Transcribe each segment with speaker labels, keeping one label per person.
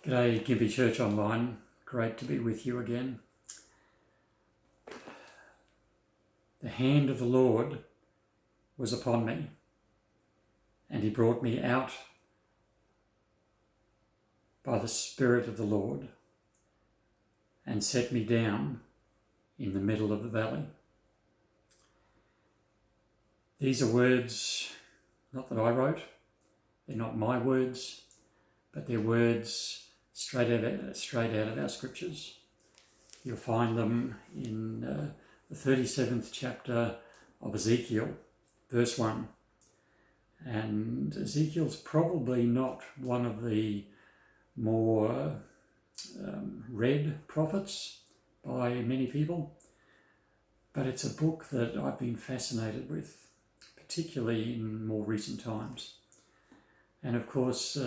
Speaker 1: G'day, Gympie.Church Online. Great to be with you again. The hand of the Lord was upon me, and he brought me out by the Spirit of the Lord and set me down in the middle of the valley. These are words, not that I wrote, they're not my words, but they're words straight out of our scriptures. You'll find them in the 37th chapter of Ezekiel, verse 1. And Ezekiel's probably not one of the more read prophets by many people, but it's a book that I've been fascinated with, particularly in more recent times. And of course,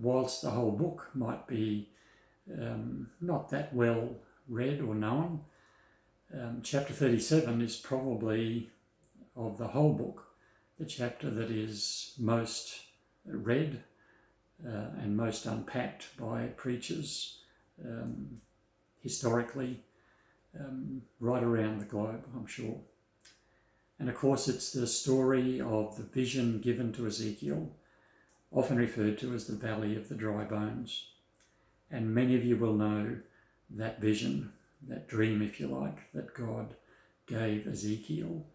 Speaker 1: whilst the whole book might be not that well read or known, chapter 37 is probably, of the whole book, the chapter that is most read and most unpacked by preachers historically right around the globe, I'm sure. And of course, it's the story of the vision given to Ezekiel, often referred to as the Valley of the Dry Bones. And many of you will know that vision, that dream, if you like, that God gave Ezekiel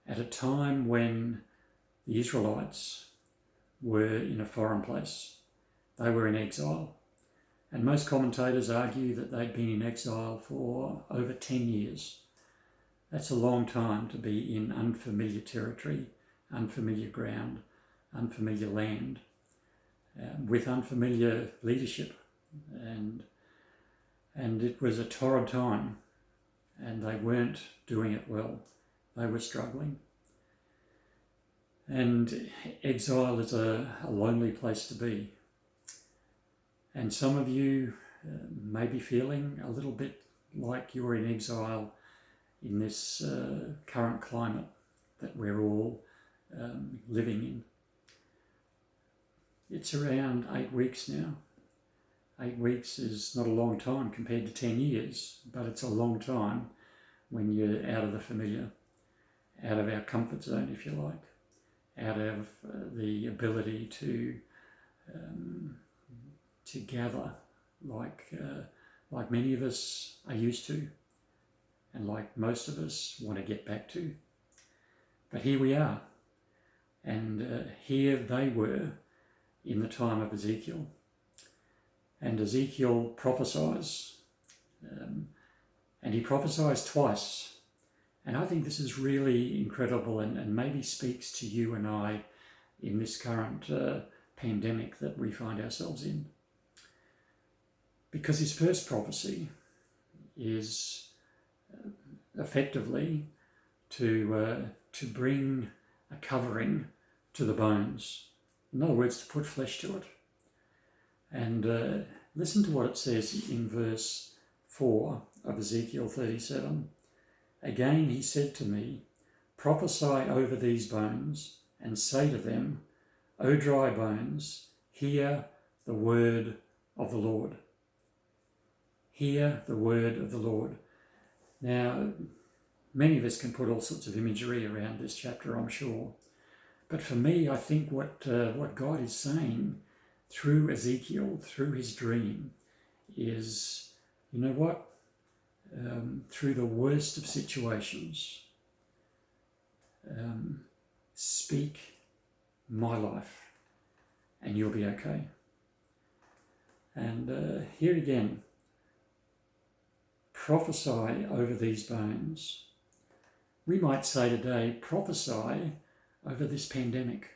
Speaker 1: at a time when the Israelites were in a foreign place. They were in exile. And most commentators argue that they'd been in exile for over 10 years. That's a long time to be in unfamiliar territory, unfamiliar ground, unfamiliar land, with unfamiliar leadership, and it was a torrid time, and they weren't doing it well. They were struggling. And exile is a lonely place to be. And some of you may be feeling a little bit like you're in exile in this current climate that we're all living in. It's around 8 weeks now. 8 weeks is not a long time compared to 10 years, but it's a long time when you're out of the familiar, out of our comfort zone, if you like, out of the ability to gather like many of us are used to, and like most of us want to get back to. But here we are, and here they were in the time of Ezekiel. And Ezekiel prophesies, and he prophesies twice. And I think this is really incredible and maybe speaks to you and I in this current pandemic that we find ourselves in. Because his first prophecy is effectively to bring a covering to the bones. In other words, to put flesh to it. And listen to what it says in verse 4 of Ezekiel 37. Again he said to me, prophesy over these bones and say to them, O dry bones, hear the word of the Lord. Hear the word of the Lord. Now, many of us can put all sorts of imagery around this chapter, I'm sure. But for me, I think what God is saying through Ezekiel, through his dream, is, you know what? Through the worst of situations, speak my life and you'll be okay. And here again, prophesy over these bones. We might say today, prophesy over this pandemic.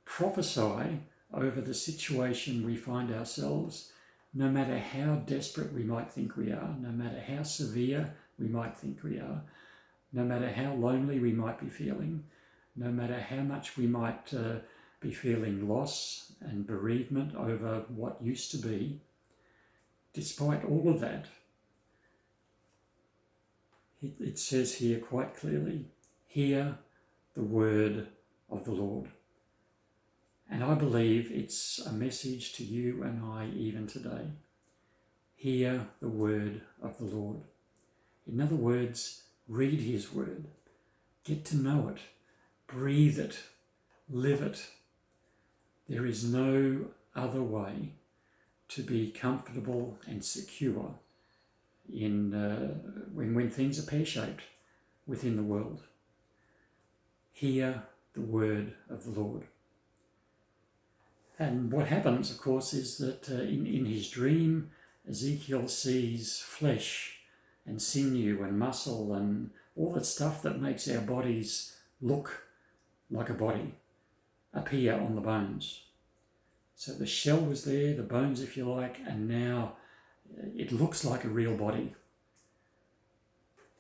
Speaker 1: Prophesy over the situation we find ourselves, no matter how desperate we might think we are, no matter how severe we might think we are, no matter how lonely we might be feeling, no matter how much we might be feeling loss and bereavement over what used to be. Despite all of that, it says here quite clearly, hear the word of the Lord. And I believe it's a message to you and I even today. Hear the word of the Lord. In other words, read his word. Get to know it. Breathe it. Live it. There is no other way to be comfortable and secure in when things are pear-shaped within the world. Hear the word of the Lord. And what happens, of course, is that in his dream, Ezekiel sees flesh and sinew and muscle and all that stuff that makes our bodies look like a body appear on the bones. So the shell was there, the bones, if you like, and now it looks like a real body.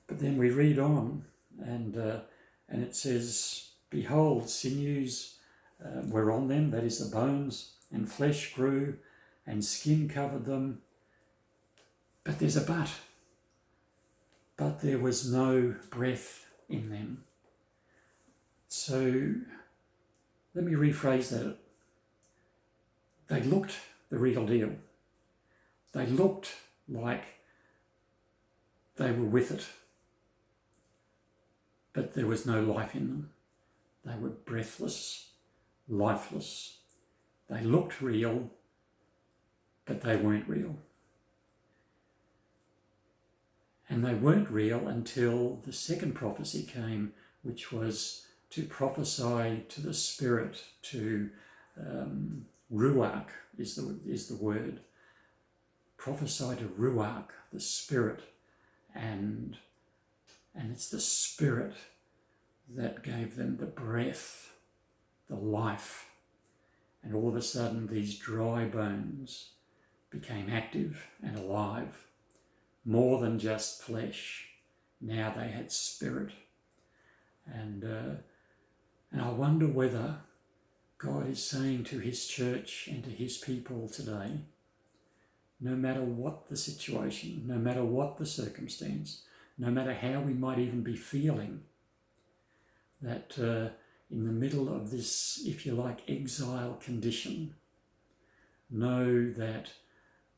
Speaker 1: But then we read on, and it says, "Behold, sinews were on them," that is the bones, "and flesh grew, and skin covered them." But there's a but. But there was no breath in them. So let me rephrase that. They looked the real deal. They looked like they were with it. But there was no life in them. They were breathless, lifeless. They looked real, but they weren't real. And they weren't real until the second prophecy came, which was to prophesy to the Spirit, to Ruach is the word. Prophesy to Ruach, the Spirit, and it's the Spirit that gave them the breath, the life. And all of a sudden these dry bones became active and alive. More than just flesh. Now they had spirit. And I wonder whether God is saying to his church and to his people today, no matter what the situation, no matter what the circumstance, no matter how we might even be feeling, that in the middle of this, if you like, exile condition, know that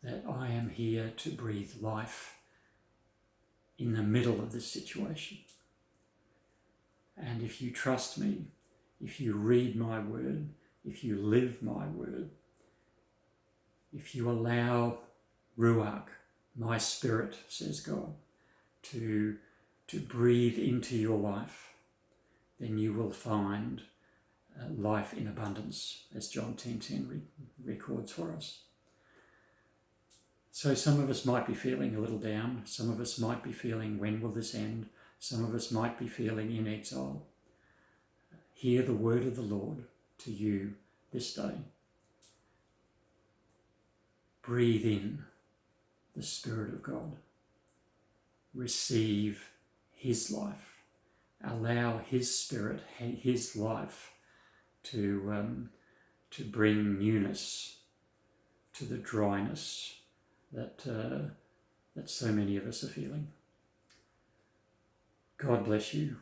Speaker 1: I am here to breathe life in the middle of this situation. And if you trust me, if you read my word, if you live my word, if you allow Ruach, my spirit, says God, to breathe into your life, then you will find life in abundance, as John 10:10 records for us. So some of us might be feeling a little down. Some of us might be feeling, when will this end? Some of us might be feeling in exile. Hear the word of the Lord to you this day. Breathe in the Spirit of God. Receive his life. Allow his Spirit, his life to bring newness to the dryness that so many of us are feeling. God bless you.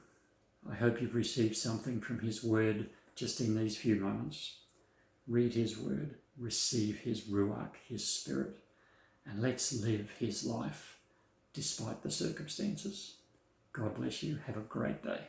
Speaker 1: I hope you've received something from his word just in these few moments. Read his word, receive his Ruach, his Spirit, and let's live his life despite the circumstances. God bless you. Have a great day.